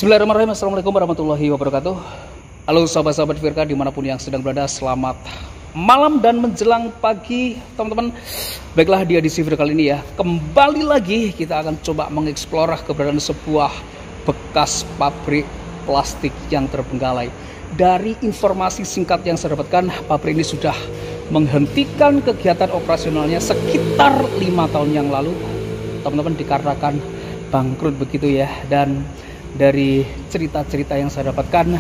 Bismillahirrahmanirrahim. Assalamualaikum warahmatullahi wabarakatuh. Halo sahabat-sahabat Firka dimanapun yang sedang berada, selamat malam dan menjelang pagi teman-teman. Baiklah, di edisi video kali ini ya, kembali lagi kita akan coba mengeksplor keberadaan sebuah bekas pabrik plastik yang terbengkalai. Dari informasi singkat yang saya dapatkan, pabrik ini sudah menghentikan kegiatan operasionalnya sekitar 5 tahun yang lalu teman-teman, dikarenakan bangkrut begitu ya. Dan dari cerita-cerita yang saya dapatkan,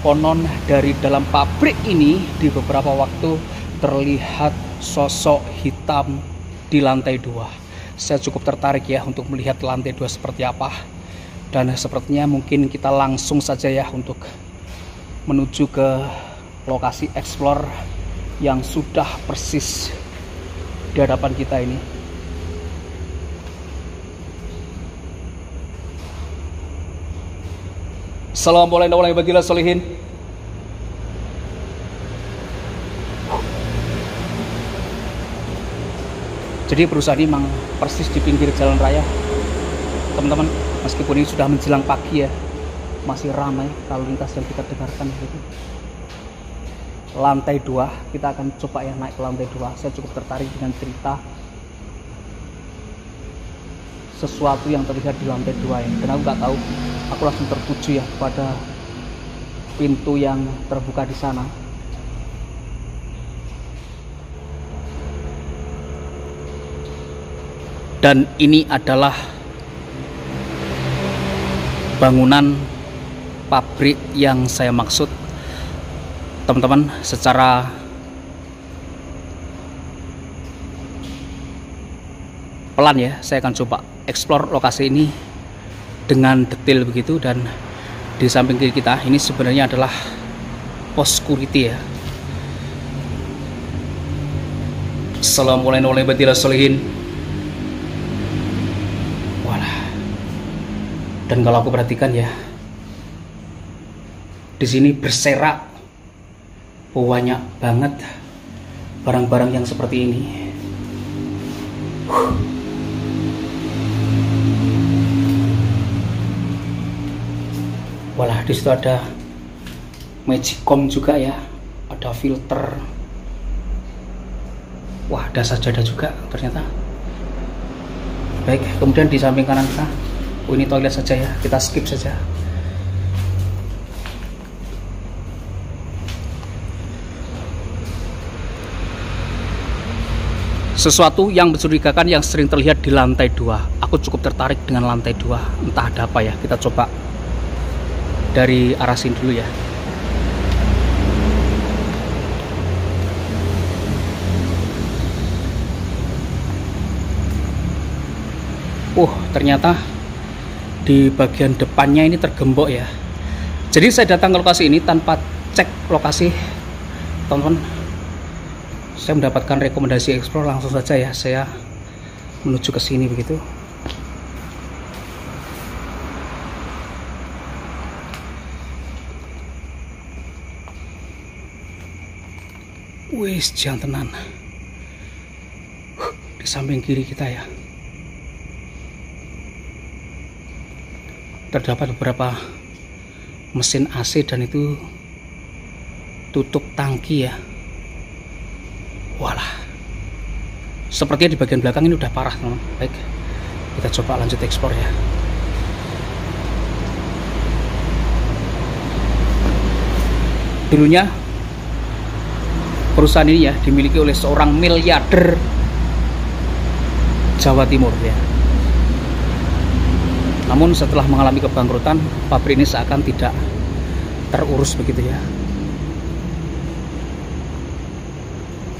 konon dari dalam pabrik ini di beberapa waktu terlihat sosok hitam di lantai 2. Saya cukup tertarik ya untuk melihat lantai 2 seperti apa. Dan sepertinya mungkin kita langsung saja ya untuk menuju ke lokasi explore yang sudah persis di hadapan kita ini. Assalamualaikum warahmatullahi wabarakatuh. Jadi perusahaan ini memang persis di pinggir jalan raya teman-teman. Meskipun ini sudah menjelang pagi ya, masih ramai lalu lintas yang kita dengarkan gitu. Lantai 2, kita akan coba ya naik ke lantai 2. Saya cukup tertarik dengan cerita sesuatu yang terlihat di lantai 2 ya. Dan aku nggak tahu, aku langsung tertuju ya pada pintu yang terbuka di sana. Dan ini adalah bangunan pabrik yang saya maksud teman-teman. Secara pelan ya, saya akan coba explore lokasi ini dengan detail begitu. Dan di samping kiri kita ini sebenarnya adalah pos security ya. Assalamualaikum warahmatullahi wabarakatuh. Walah. Dan kalau aku perhatikan ya, di sini berserak banyak banget barang-barang yang seperti ini. Walah, di situ ada magicom juga ya, ada filter. Wah, ada sajadah juga ternyata. Baik, kemudian di samping kanan kita, ini toilet saja ya, kita skip saja. Sesuatu yang mencurigakan yang sering terlihat di lantai 2. Aku cukup tertarik dengan lantai 2. Entah ada apa ya, kita coba dari arah sini dulu ya. Ternyata di bagian depannya ini tergembok ya. Jadi saya datang ke lokasi ini tanpa cek lokasi teman-teman. Saya mendapatkan rekomendasi explore, langsung saja ya saya menuju ke sini begitu. Wis, jangan tenan. Di samping kiri kita ya, terdapat beberapa mesin AC dan itu tutup tangki ya. Walah, sepertinya di bagian belakang ini udah parah teman. Baik, kita coba lanjut ekspor ya. Dulunya perusahaan ini ya dimiliki oleh seorang miliarder Jawa Timur ya. Namun setelah mengalami kebangkrutan, pabrik ini seakan tidak terurus begitu ya.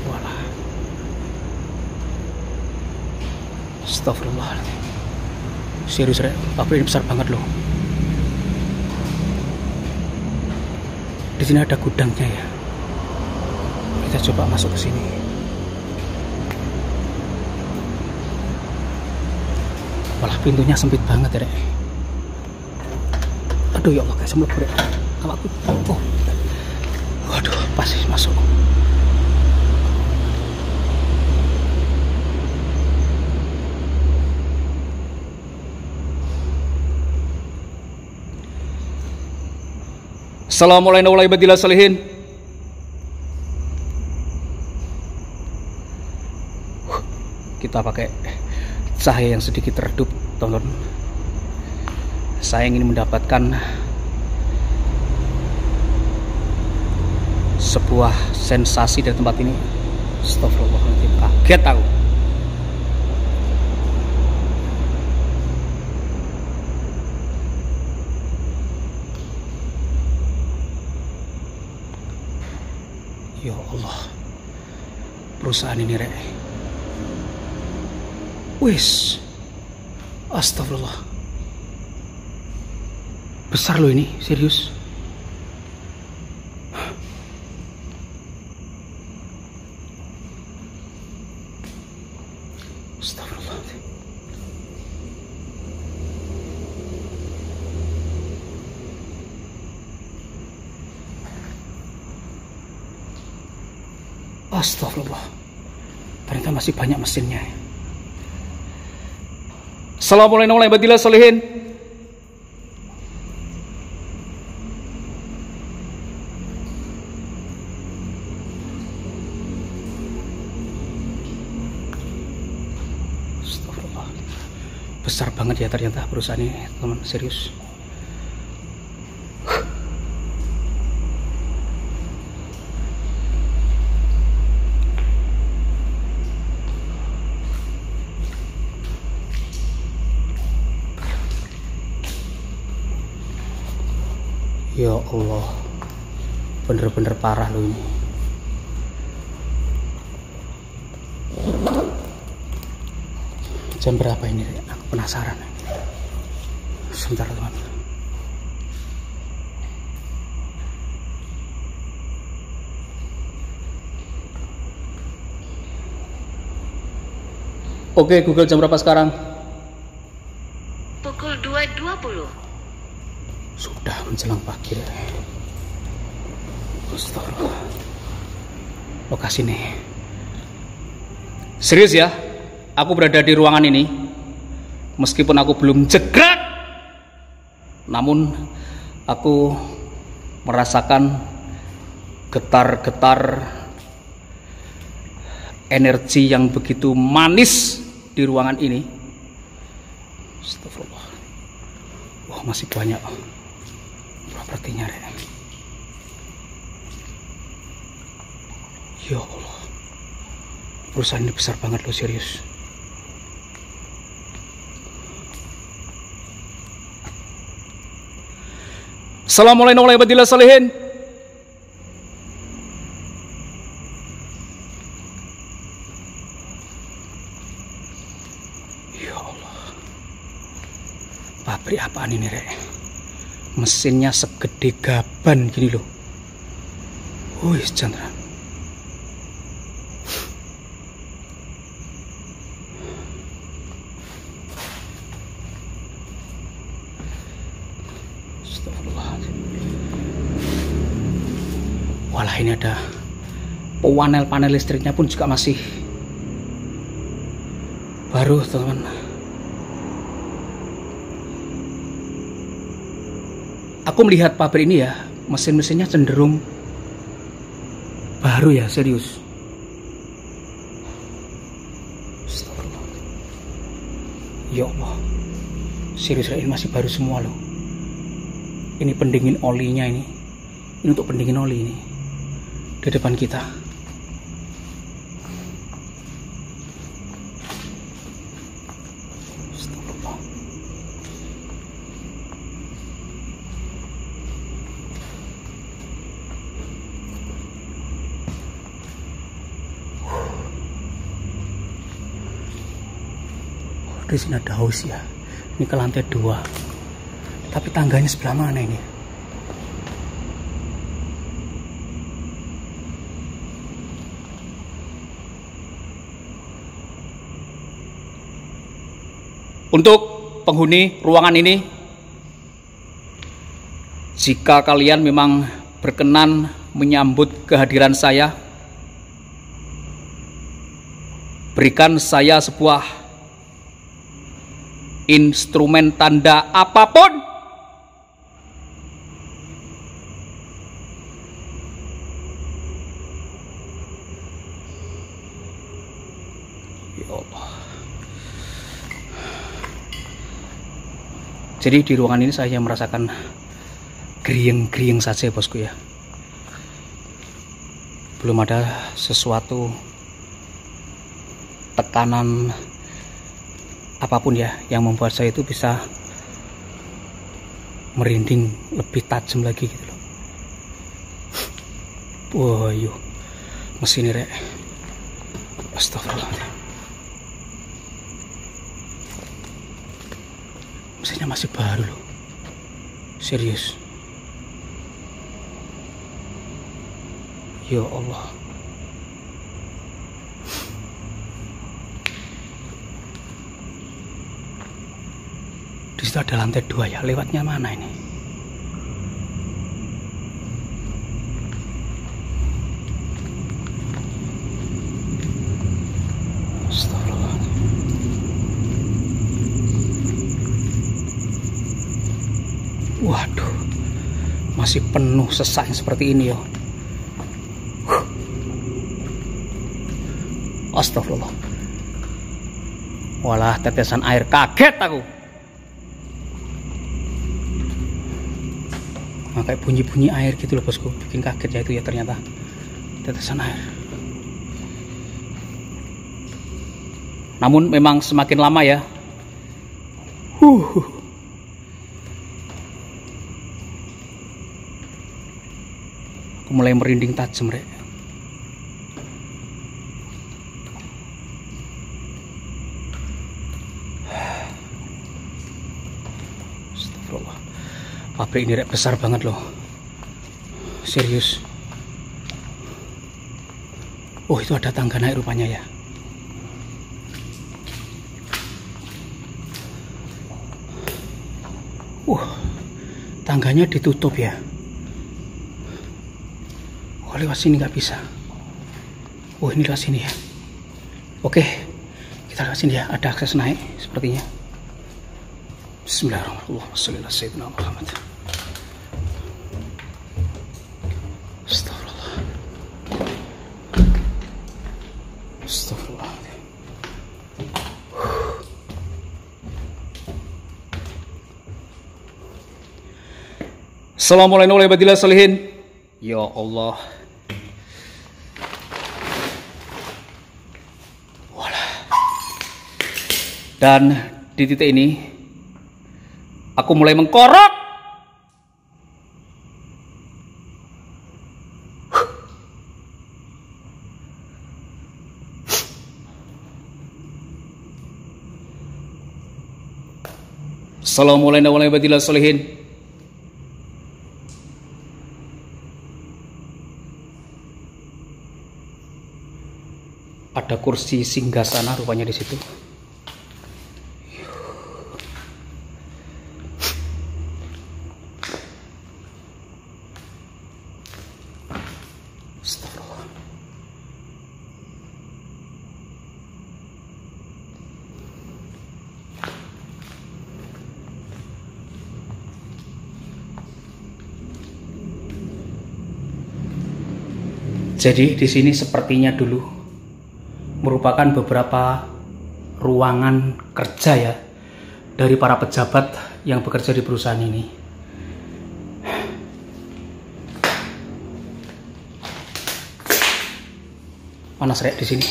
Walah, astagfirullahaladzim. Serius ya, pabrik ini besar banget loh. Di sini ada gudangnya ya. Kita coba masuk ke sini. Walah, pintunya sempit banget ya, Rek. Aduh ya Allah, guys, mlebu Rek. Awakku. Oh. Waduh, pas masuk. Assalamualaikum warahmatullahi wabarakatuh. Kita pakai cahaya yang sedikit redup, teman-teman. Saya ingin mendapatkan sebuah sensasi dari tempat ini. Astagfirullahaladzim, kaget aku. Ya Allah, perusahaan ini rek. Wis, astagfirullah. Besar loh ini, serius. Astagfirullah. Astagfirullah. Ternyata masih banyak mesinnya. Assalamualaikum warahmatullahi wabarakatuh. Astagfirullah. Besar banget ya ternyata perusahaan ini, teman, serius. Ya Allah, bener-bener parah loh ini. Jam berapa ini? Aku penasaran. Sebentar teman. Oke Google, jam berapa sekarang? Pukul 2.20. Sudah menjelang pagi. Astagfirullah. Lokasi nih. Serius ya, aku berada di ruangan ini. Meskipun aku belum jegrek, namun aku merasakan getar-getar energi yang begitu manis di ruangan ini. Astagfirullah. Wah, masih banyak propertinya. Ya Allah, perusahaan ini besar banget loh, serius. Assalamualaikum warahmatullahi wabarakatuh. Ya Allah, pabrik apaan ini rek? Mesinnya segede gaban gini loh. Wih, Chandra. Walah, ini ada panel listriknya pun juga masih baru, teman-teman. Aku melihat pabrik ini ya, mesin-mesinnya cenderung baru ya, serius. Ya Allah, serius, ini masih baru semua loh. Ini pendingin olinya ini untuk pendingin oli ini di depan kita. Di sini ada haus ya. Ini ke lantai 2. Tapi tangganya sebelah mana ini? Untuk penghuni ruangan ini, jika kalian memang berkenan menyambut kehadiran saya, berikan saya sebuah instrumen tanda apapun Jadi di ruangan ini saya merasakan gerieng-gerieng saja bosku ya. Belum ada sesuatu tekanan apapun ya yang membuat saya itu bisa merinding lebih tajam lagi gitu loh. Wah, yuk mesin rek. Astagfirullah. Mesinnya masih baru loh. Serius. Ya Allah. Di situ ada lantai 2 ya. Lewatnya mana ini? Astagfirullah. Waduh. Masih penuh sesak seperti ini ya. Astagfirullah. Walah, tetesan air, kaget aku. Nah, kayak bunyi-bunyi air gitu loh bosku, bikin kaget ya itu ya, ternyata tetesan air. Namun memang semakin lama ya, aku mulai merinding tajam rek. Pabrik ini rek besar banget loh. Serius. Oh, itu ada tangga naik rupanya ya. Tangganya ditutup ya. Oh, lewat sini nggak bisa. Oh, ini lewat sini ya. Oke, kita lewat sini ya. Ada akses naik sepertinya. Bismillahirrahmanirrahim. Astagfirullah. Astagfirullah. Assalamualaikum warahmatullahi wabarakatuh. Ya Allah. Walah. Dan di titik ini aku mulai mengkorok. Assalamualaikum warahmatullahi wabarakatuh. Ada kursi singgasana rupanya di situ. Jadi di sini sepertinya dulu merupakan beberapa ruangan kerja ya dari para pejabat yang bekerja di perusahaan ini. Panas rek di sini.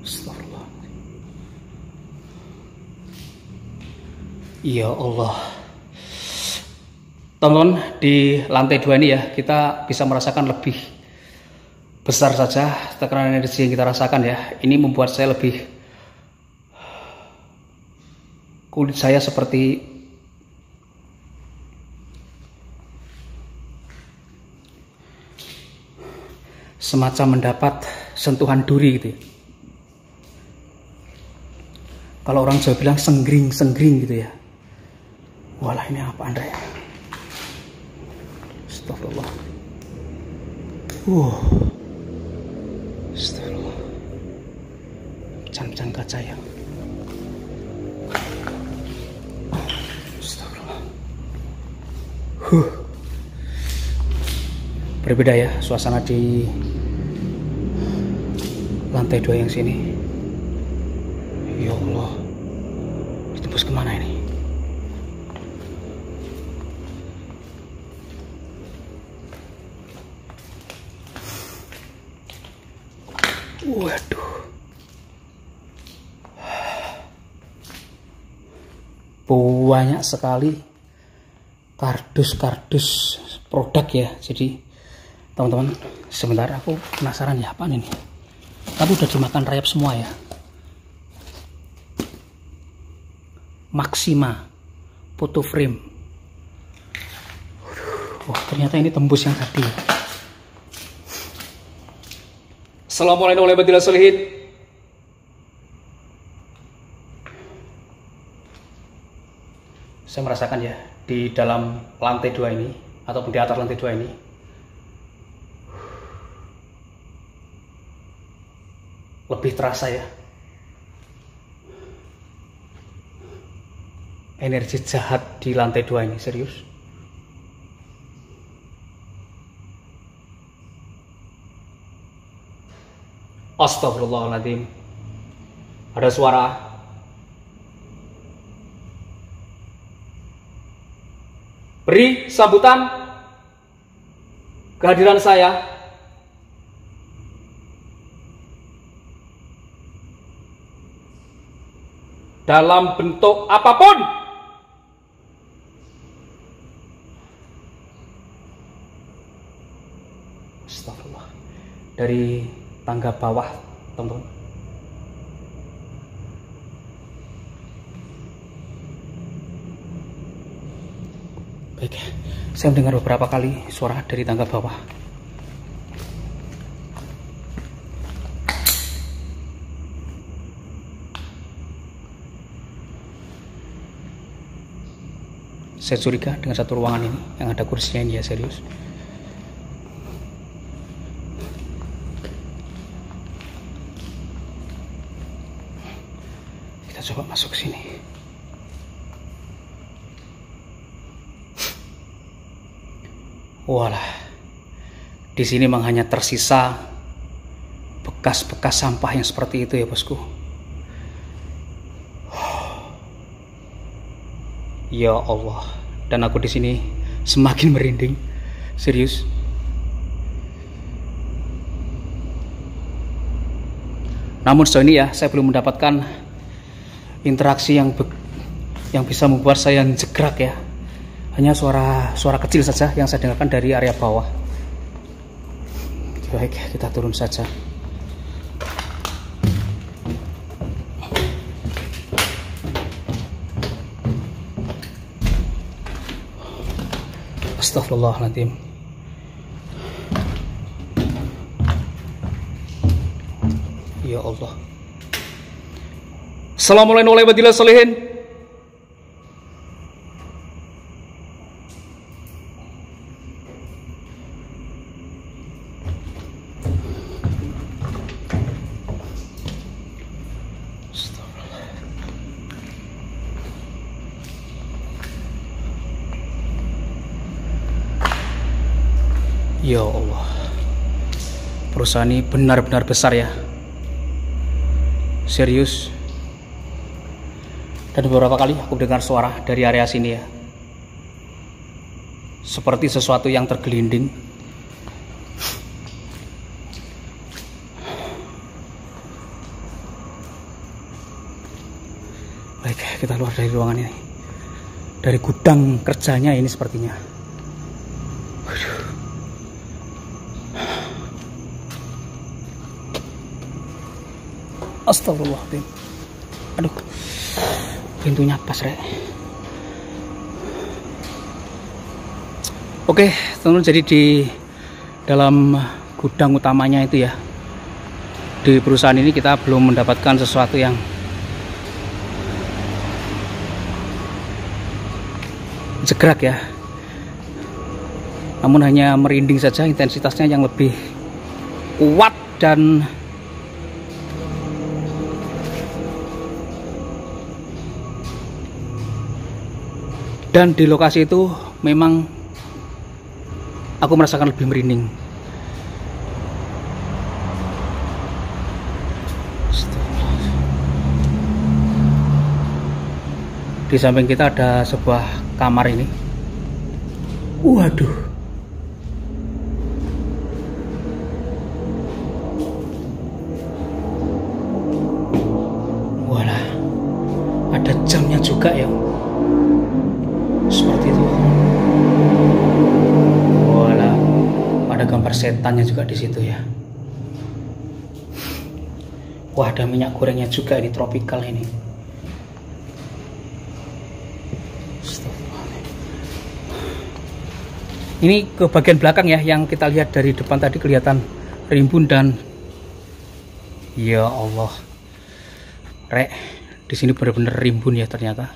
Astagfirullah. Ya Allah. Teman-teman, di lantai 2 ini ya kita bisa merasakan lebih besar saja tekanan energi yang kita rasakan ya. Ini membuat saya lebih, kulit saya seperti semacam mendapat sentuhan duri gitu ya. Kalau orang Jawa bilang senggring gitu ya. Walah, ini apa Anda ya? Astagfirullah. Astagfirullah. Pecahan-pecahan kaca ya. Astagfirullah. Berbeda ya suasana di lantai 2 yang sini. Ya Allah, ditembus kemana ini? Waduh, banyak sekali kardus-kardus produk ya. Jadi teman-teman, sebentar aku penasaran ya apa ini. Tapi udah dimakan rayap semua ya. Maxima foto frame. Wah, ternyata ini tembus yang tadi. Assalamualaikum warahmatullahi wabarakatuh. Saya merasakan ya di dalam lantai 2 ini ataupun di atas lantai 2 ini lebih terasa ya energi jahat di lantai 2 ini, serius. Astagfirullahaladzim. Ada suara. Beri sambutan kehadiran saya. Dalam bentuk apapun. Astagfirullah. Dari tangga bawah, teman-teman. Baik, saya mendengar beberapa kali suara dari tangga bawah. Saya curiga dengan satu ruangan ini yang ada kursinya ini ya, serius. Kita coba masuk ke sini. Walah, di sini memang hanya tersisa bekas-bekas sampah yang seperti itu ya bosku. Ya Allah, dan aku di sini semakin merinding, serius. Namun sejauh ini ya, saya belum mendapatkan interaksi yang bisa membuat saya jegrak ya. Hanya suara kecil saja yang saya dengarkan dari area bawah. Baik, kita turun saja. Astagfirullahaladzim. Ya Allah. Assalamualaikum warahmatullahi wabarakatuh. Ya Allah, perusahaan ini benar-benar besar ya, serius. Dan beberapa kali aku dengar suara dari area sini ya, seperti sesuatu yang tergelinding. Baik, kita keluar dari ruangan ini, dari gudang kerjanya ini sepertinya. Astagfirullahaladzim. Aduh, pintunya pas rek. Oke teman-teman, jadi di dalam gudang utamanya itu ya, di perusahaan ini kita belum mendapatkan sesuatu yang jegrak ya, namun hanya merinding saja, intensitasnya yang lebih kuat. Dan di lokasi itu memang aku merasakan lebih merinding. Di samping kita ada sebuah kamar ini. Waduh. Walah. Ada jamnya juga ya. Seperti itu. Walah. Ada gambar setannya juga di situ ya. Wah, ada minyak gorengnya juga ini, tropical ini. Ini ke bagian belakang ya, yang kita lihat dari depan tadi kelihatan rimbun dan ya Allah, Rek, di sini benar-benar rimbun ya ternyata.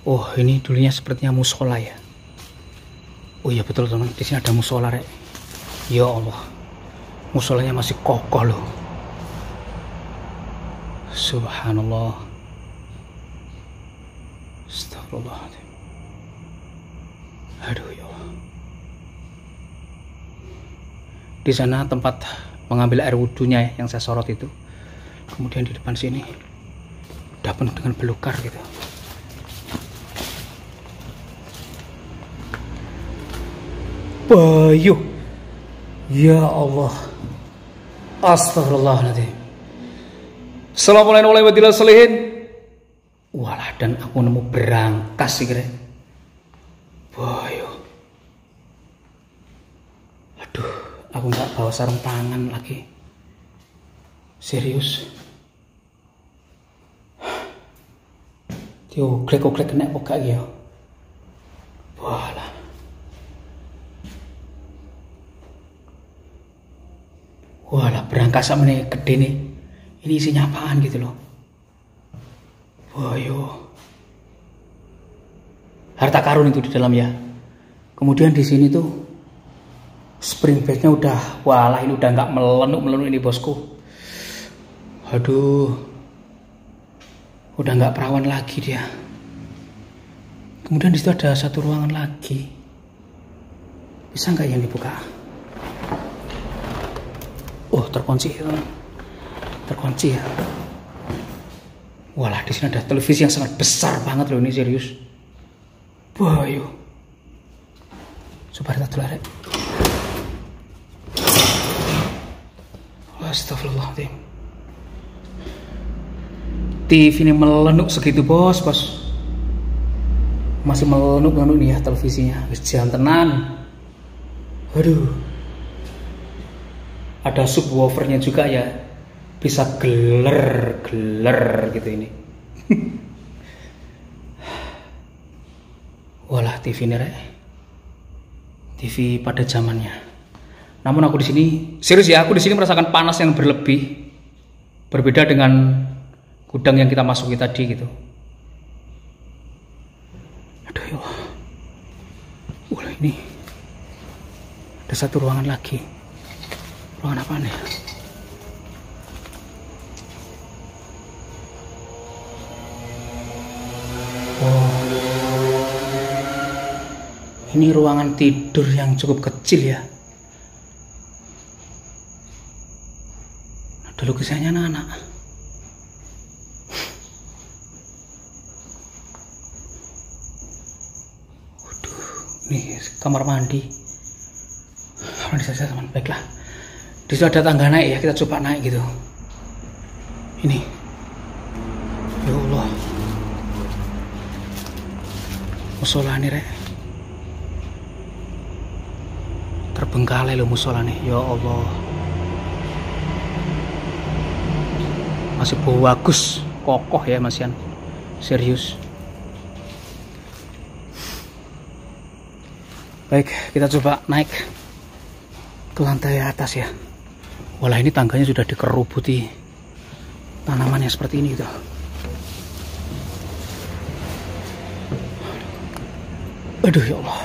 Oh, ini dulunya sepertinya musola ya. Oh iya betul teman, di sini ada musola, Rek. Ya Allah, musolanya masih kokoh loh. Subhanallah. Astagfirullahaladzim. Aduh ya Allah. Di sana tempat mengambil air wudhunya ya, yang saya sorot itu. Kemudian di depan sini udah penuh dengan belukar gitu. Bayu. Ya Allah. Astagfirullahaladzim. Assalamualaikum warahmatullahi wabarakatuh. Walah, dan aku nemu berangkas sih kira. Bayu. Aduh, aku nggak bawa sarung tangan lagi. Serius. Tio, klek kena kok gak ya. Walah. Walah, berangkas sama nih gede nih. Ini isinya apaan gitu loh. Wayo. Harta karun itu di dalam ya. Kemudian di sini tuh spring bednya udah, walah ini udah nggak melenuk ini bosku. Aduh, udah nggak perawan lagi dia. Kemudian di situ ada satu ruangan lagi. Bisa nggak yang dibuka? Oh, terkunci, terkunci ya. Walah, di sini ada televisi yang sangat besar banget loh ini, serius. Bayu. Coba kita telah. Astagfirullahaladzim. TV ini melenuk segitu bos. Masih melenuk nih ya televisinya. Wis jan tenan. Aduh. Ada subwoofernya juga ya. Bisa geler gitu ini. Walah, TV ini Rek. TV pada zamannya. Namun aku di sini serius ya, aku di sini merasakan panas yang berlebih. Berbeda dengan gudang yang kita masuki tadi gitu. Aduh ya Allah. Wah, ini ada satu ruangan lagi. Ruangan apa nih? Oh, ini ruangan tidur yang cukup kecil ya. Ada lukisannya anak-anak. Waduh, ini kamar mandi. Mandi saja teman, baiklah. Di situ ada tangga naik ya, kita coba naik gitu. Ini, ya Allah. Musola nih Rek. Terbengkalai loh musola nih, ya Allah. Masih bagus, kokoh ya Masian. Serius. Baik, kita coba naik ke lantai atas ya. Walah, ini tangganya sudah dikerubuti tanaman yang seperti ini gitu. Aduh ya Allah.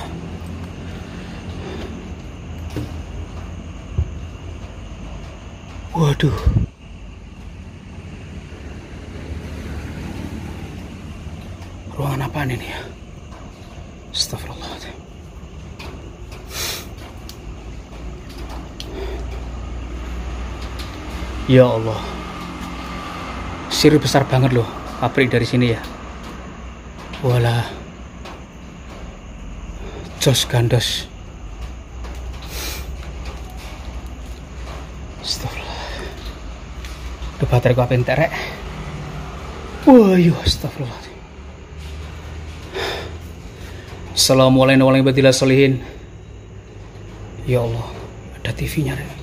Waduh. Ruangan apaan ini ya? Astagfirullahaladzim. Ya Allah. pasir besar banget loh, pabrik dari sini ya. Walah, jos gandos. Astagfirullah. Udah baterai ku apa entek rek. Wah, yo astagfirullah. Assalamualaikum warahmatullahi wabarakatuh. Ya Allah, ada TV-nya rek.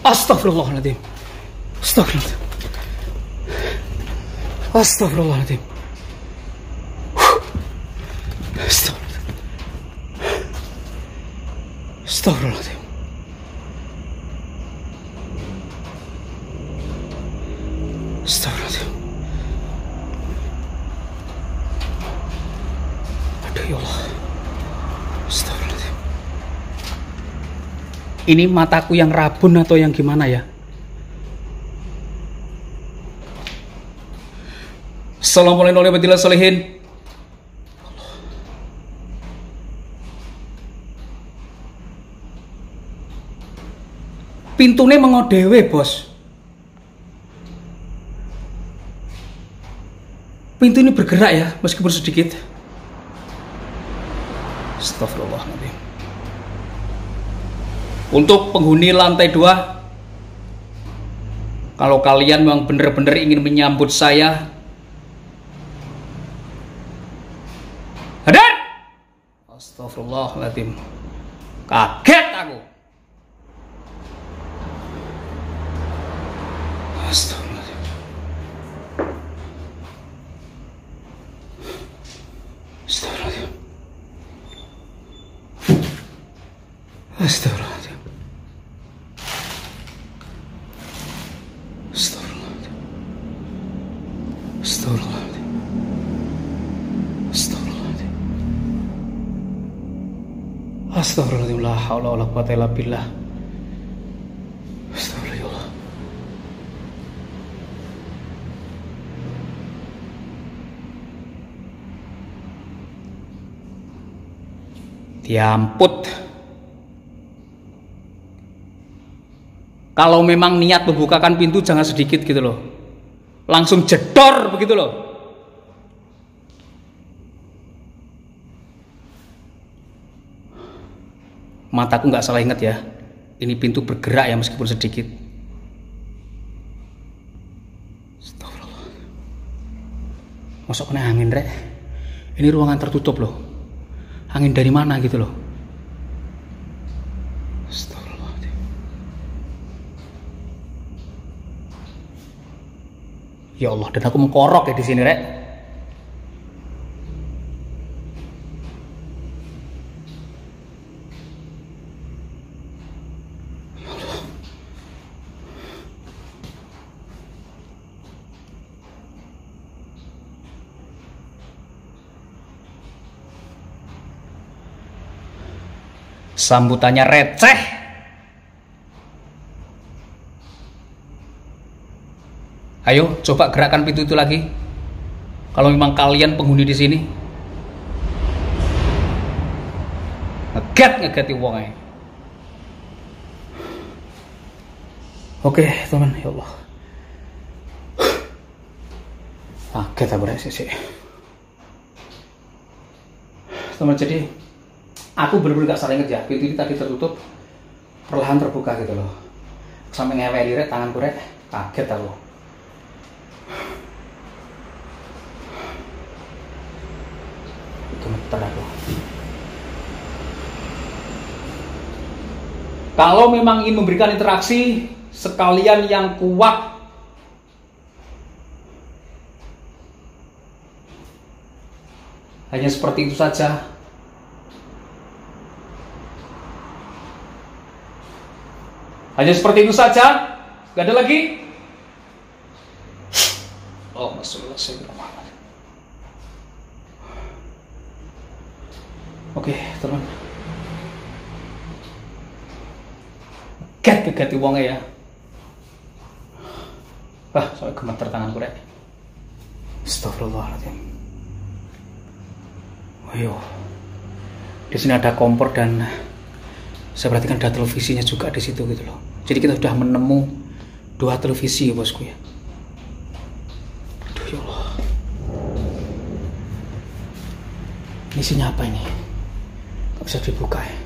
Astagfirullahaladzim. Astagfirullahaladzim. Astagfirullahaladzim. Astagfirullahaladzim. Astagfirullahaladzim. Aduh ya Allah. Astagfirullahaladzim. Ini mataku yang rabun atau yang gimana ya? Assalamualaikum warahmatullahi wabarakatuh. Pintunya mengodewe bos. Pintu ini bergerak ya, meskipun sedikit. Astagfirullahaladzim. Untuk penghuni lantai 2, kalau kalian memang benar-benar ingin menyambut saya, hadir. Astagfirullahaladzim. Kaget aku. Astagfirullahaladzim. Astagfirullahaladzim. Astagfirullahaladzim. Astagfirullahaladzim. Astagfirullahaladzim. Astagfirullahaladzim. Astagfirullahaladzim. La haula wala quwwata illa billah. Astagfirullah. Diamput. Kalau memang niat membukakan pintu jangan sedikit gitu loh. Langsung jedor begitu loh. Mataku nggak salah ingat ya. Ini pintu bergerak ya meskipun sedikit. Astagfirullah. Masuk kena angin rek. Ini ruangan tertutup loh. Angin dari mana gitu loh. Astagfirullahaladzim. Ya Allah, dan aku mengkorok ya di sini rek. Sambutannya receh. Ayo coba gerakkan pintu itu lagi. Kalau memang kalian penghuni di sini. Ngegeti wongnya. Oke teman, ya Allah. Kaget aku sih. Teman, jadi aku bener-bener gak salah inget ya, pintu ini tadi tertutup, perlahan terbuka gitu loh. Sampai ngeweli rek, tanganku rek, kaget aku. Gemeter aku. Kalau memang ingin memberikan interaksi, sekalian yang kuat, hanya seperti itu saja. Hanya seperti itu saja, gak ada lagi. Oh, masalah saya. Oke, teman. Gegeti wongnya ya. Soalnya gemeter tanganku rek. Astagfirullahaladzim. Ayo. Di sini ada kompor dan Saya perhatikan ada televisinya juga di situ gitu loh. Jadi kita sudah menemu 2 televisi ya bosku ya. Aduh ya Allah. Ini isinya apa ini? Gak bisa dibuka ya.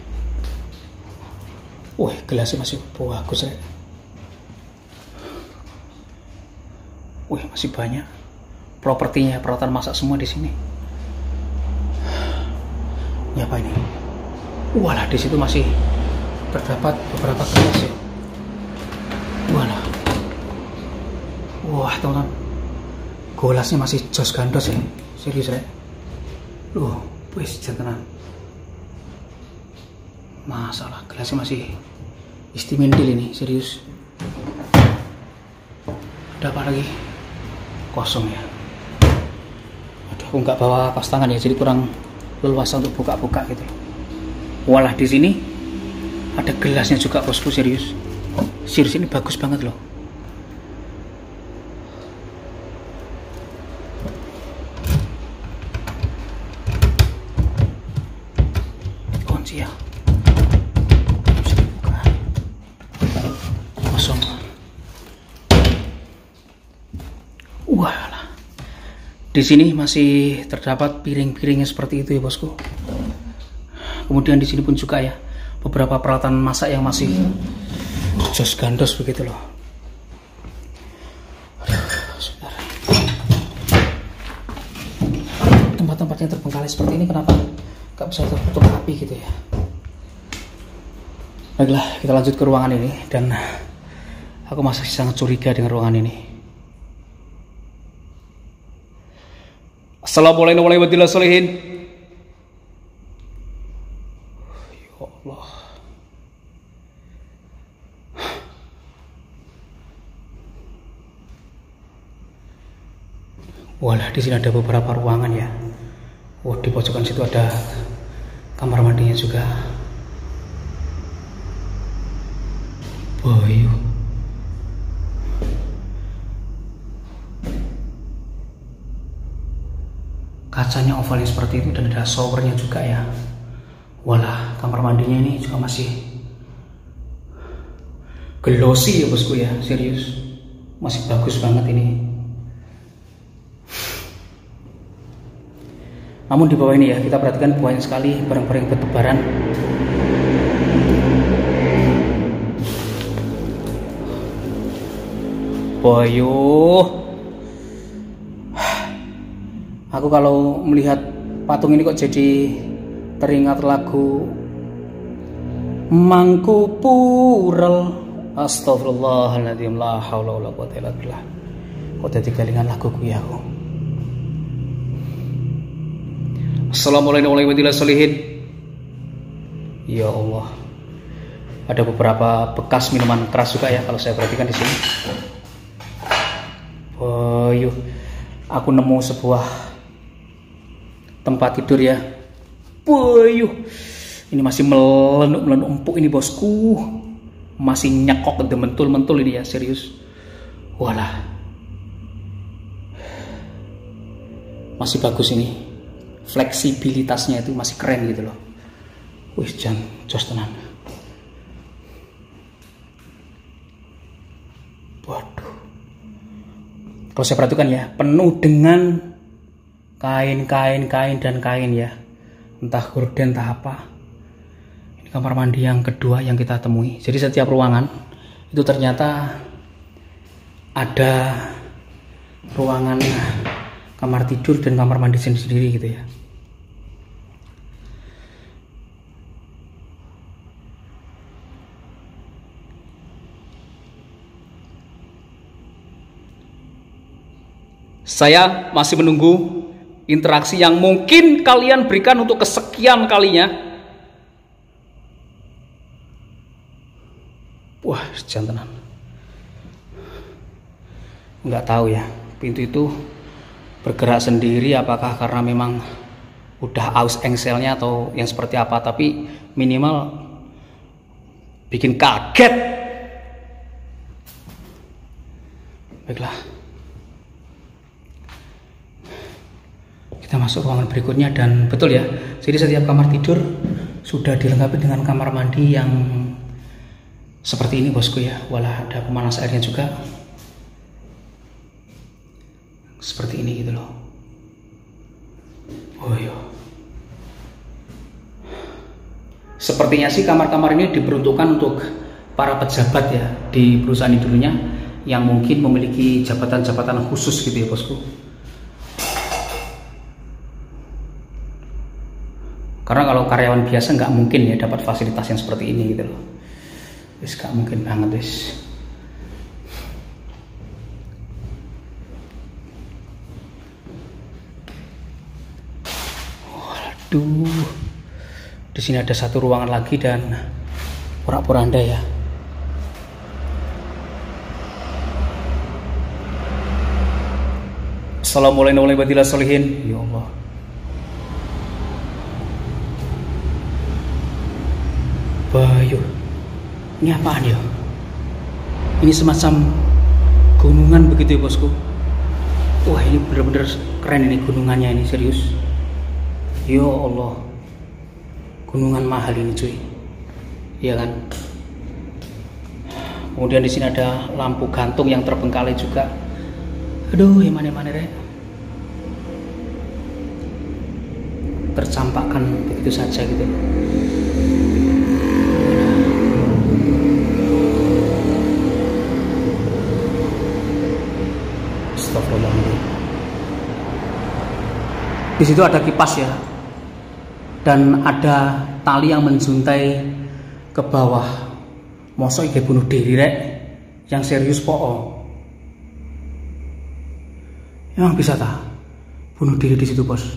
Wih, gelasnya masih bagus ya. Wih, masih banyak propertinya, peralatan masak semua di sini. Ini apa ini? Walah, di situ masih terdapat beberapa gelas ya. Walah. Wah, teman-teman. Gelasnya masih jos gandos ya. Serius ya. Wis jantenan. Masalah gelasnya masih istimendil ini, serius. Ada apa lagi? Kosong ya. Aduh, aku nggak bawa pas tangan ya, jadi kurang leluasa untuk buka-buka gitu. Walah, di sini ada gelasnya juga bosku, serius. Serius, ini bagus banget loh. Kunci ya. Bisa dibuka. Kosong. Walah. Di sini masih terdapat piring-piringnya seperti itu ya bosku. Kemudian di sini pun juga ya beberapa peralatan masak yang masih jos gandos begitu loh. Tempat-tempat yang terbengkalai seperti ini kenapa gak bisa tertutup rapi gitu ya. Baiklah, kita lanjut ke ruangan ini, dan aku masih sangat curiga dengan ruangan ini. Assalamualaikum warahmatullahi wabarakatuh. Ya Allah. Walah, di sini ada beberapa ruangan ya. Oh, di pojokan situ ada kamar mandinya juga. Boy. Kacanya oval seperti itu, dan ada showernya juga ya. Walah, kamar mandinya ini juga masih glossy ya bosku ya, serius. Masih bagus banget ini. Namun di bawah ini ya, kita perhatikan banyak sekali barang-barang bertebaran. Boyo. Aku kalau melihat patung ini kok jadi teringat lagu Mangku Purel. Astagfirullahaladzim, la haula wala quwwata illa billah. Kok jadi kelingan lagu ku ya aku. Assalamualaikum warahmatullahi wabarakatuh. Ya Allah. Ada beberapa bekas minuman keras juga ya kalau saya perhatikan di sini. Oh, yuk. Aku nemu sebuah tempat tidur ya. Boyuh. Ini masih melenuk empuk ini bosku. Masih nyekok mentul-mentul ini ya, serius. Walah. Masih bagus ini. Fleksibilitasnya itu masih keren gitu loh. Wih, jos tenan. Waduh. Kalau saya perhatikan ya, penuh dengan kain ya. Entah gorden, entah apa. Ini kamar mandi yang kedua yang kita temui. Jadi setiap ruangan itu ternyata ada ruangan kamar tidur dan kamar mandi sendiri gitu ya. Saya masih menunggu interaksi yang mungkin kalian berikan untuk kesekian kalinya. Wah, jantenan. Nggak tahu ya, pintu itu bergerak sendiri apakah karena memang udah aus engselnya atau yang seperti apa, tapi minimal bikin kaget. Baiklah. Kita masuk ruangan berikutnya, dan betul ya, jadi setiap kamar tidur Sudah dilengkapi dengan kamar mandi yang seperti ini bosku ya. Walah, ada pemanas airnya juga. Seperti ini gitu loh. Oh iya. Sepertinya sih kamar-kamar ini diperuntukkan untuk para pejabat ya di perusahaan ini dulunya, yang mungkin memiliki jabatan-jabatan khusus gitu ya bosku. Karena kalau karyawan biasa nggak mungkin ya dapat fasilitas yang seperti ini gitu loh. Wis nggak mungkin banget wis. Waduh, di sini ada satu ruangan lagi dan porak-poranda ya. Assalamualaikum warahmatullahi wabarakatuh. Ya Allah. Bayu, ini apaan ya? Ini semacam gunungan begitu ya bosku. Wah, ini bener-bener keren ini gunungannya, ini serius. Ya Allah, gunungan mahal ini cuy, iya kan? Kemudian di sini ada lampu gantung yang terbengkalai juga. Aduh, yang mana-mana rek. Tercampakkan begitu saja gitu. Di situ ada kipas ya, dan ada tali yang menjuntai ke bawah. Mosok iki bunuh diri rek, yang serius po. Emang bisa tak bunuh diri di situ bos?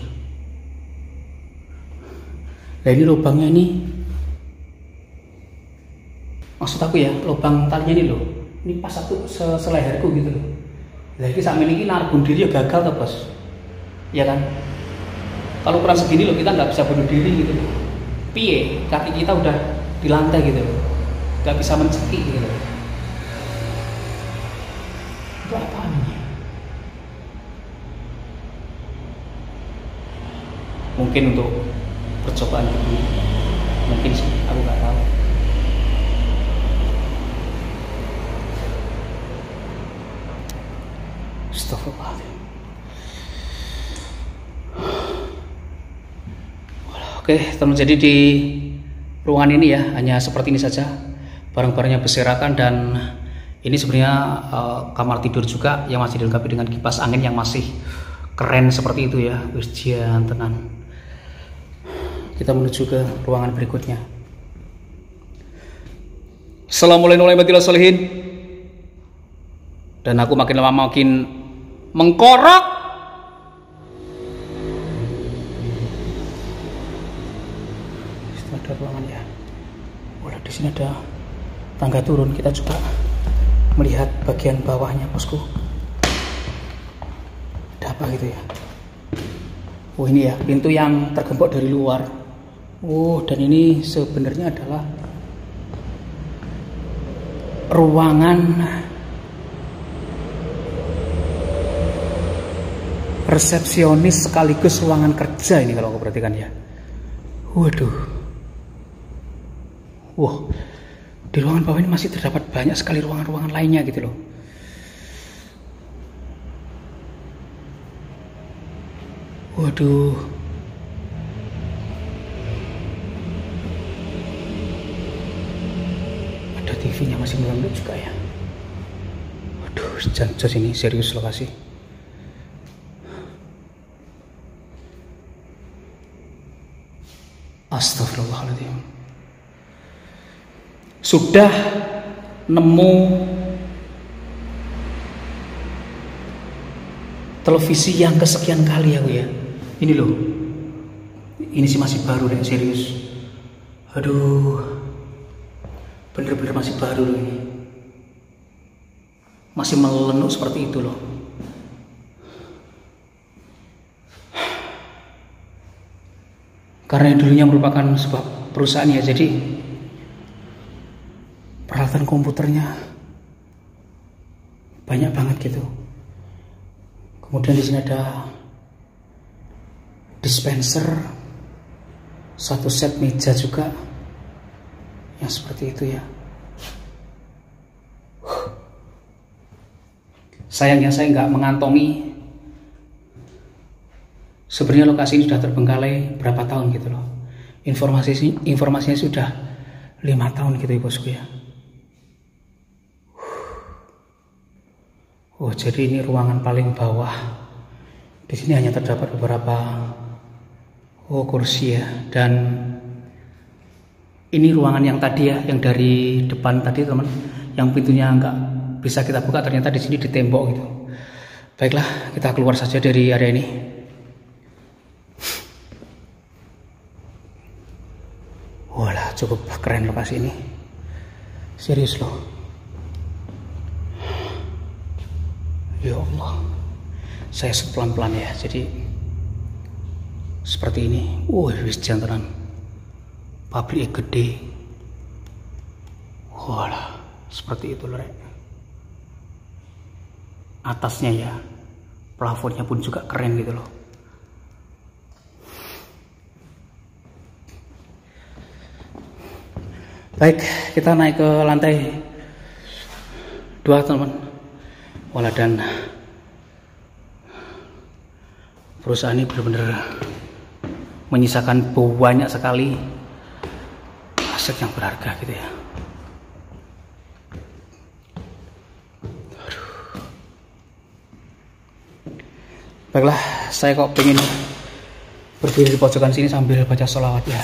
Nah ini lubangnya ini, maksud aku ya, lubang talinya ini loh, ini pas satu seleherku gitu loh. Nah ini sampai ini narik bunuh diri ya gagal tuh bos, ya kan? Kalau kurang segini loh kita nggak bisa bunuh diri gitu loh. Piye, kaki kita udah di lantai gitu loh, nggak bisa mencekik gitu loh. Itu apaan ini? Mungkin untuk percobaan gitu, mungkin sih, aku nggak tahu. Astagfirullahaladzim. Oke teman, jadi di ruangan ini ya hanya seperti ini saja, barang-barangnya berserakan, dan ini sebenarnya kamar tidur juga yang masih dilengkapi dengan kipas angin yang masih keren seperti itu ya. Ujian tenan. Kita menuju ke ruangan berikutnya. Assalamualaikum warahmatullahi wabarakatuh. Dan aku makin lama makin mengkorok. Ada ruangan ya. Waduh, di sini ada tangga turun. Kita coba melihat bagian bawahnya bosku. Ada apa gitu ya? Oh ini ya, pintu yang tergembok dari luar. Oh, dan ini sebenarnya adalah ruangan resepsionis sekaligus ruangan kerja ini kalau aku perhatikan ya. Waduh. Wah, di ruangan bawah ini masih terdapat banyak sekali ruangan-ruangan lainnya gitu loh. Waduh. Ada TV-nya masih melambat juga ya. Waduh, jos ini serius lokasi. Astagfirullahaladzim. Sudah nemu televisi yang kesekian kali aku ya. Ini loh, ini sih masih baru deh, serius. Aduh, bener-bener masih baru loh ini. Masih melenuk seperti itu loh. Karena dulunya merupakan sebuah perusahaan ya, jadi peralatan komputernya banyak banget gitu. Kemudian di sini ada dispenser, Satu set meja juga yang seperti itu ya. Sayangnya saya nggak mengantongi sebenarnya lokasi ini sudah terbengkalai berapa tahun gitu loh. Informasinya sudah 5 tahun gitu ya bosku ya. Oh, jadi ini ruangan paling bawah. Di sini hanya terdapat beberapa kursi ya, dan ini ruangan yang tadi ya, yang dari depan tadi teman, yang pintunya nggak bisa kita buka, ternyata di sini di tembok gitu. Baiklah, kita keluar saja dari area ini. Walah, cukup keren lokasi ini. Serius loh. Ya Allah. Saya pelan-pelan ya. Jadi seperti ini. Wis jantaran. Pabriknya gede. Walah, seperti itu loh, Rek. Atasnya ya, plafonnya pun juga keren gitu loh. Baik, kita naik ke lantai 2 teman. Walah, dan perusahaan ini benar-benar menyisakan banyak sekali aset yang berharga gitu ya. Baiklah, saya kok pengen berdiri di pojokan sini sambil baca sholawat ya.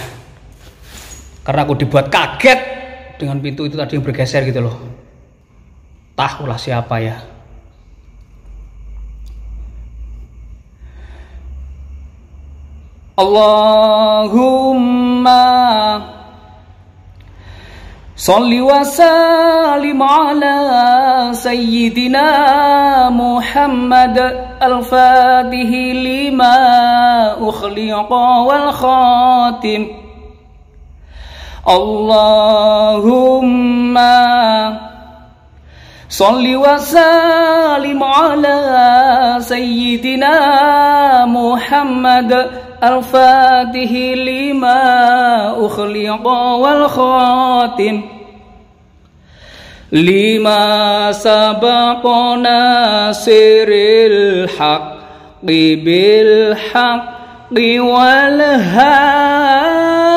Karena aku dibuat kaget dengan pintu itu tadi yang bergeser gitu loh. Tahulah siapa ya. Allahumma sholli wa sallim ala sayyidina Muhammad al-Fatihi lima ukhliqa wal khatim. Allahumma sholli wa sallim ala sayyidina Muhammad al-Fatihi lima ukhliqa wal khatim lima sabaqana siril haqqi bil haqqi wal hadi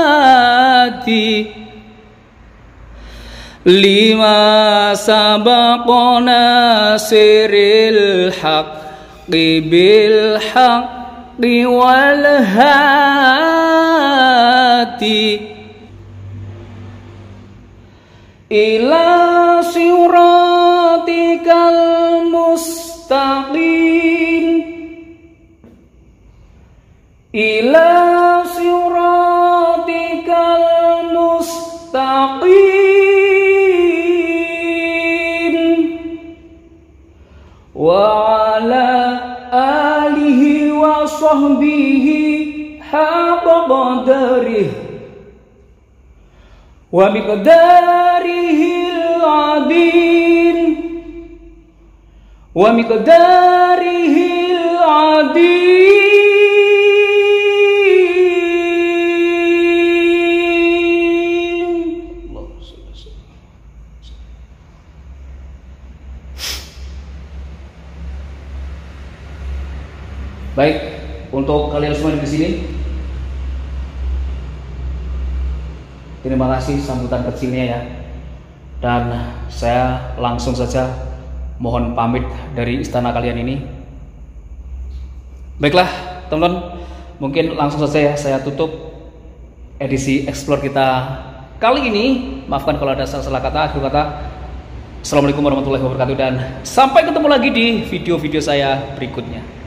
lima sabaqana siril haqqi bil haqqi wal hadi ila siratikal mustaqim ila siratikal mustaqim wa ala alihi wa sahbihi haqqa qadarih wa miqdarihil adin wa miqdarihil adin. Baik, untuk kalian semua di sini, terima kasih sambutan kecilnya ya. Dan saya langsung saja mohon pamit dari istana kalian ini. Baiklah teman-teman, mungkin langsung saja ya saya tutup edisi explore kita kali ini. Maafkan kalau ada salah kata, akhir kata. Assalamualaikum warahmatullahi wabarakatuh, dan sampai ketemu lagi di video-video saya berikutnya.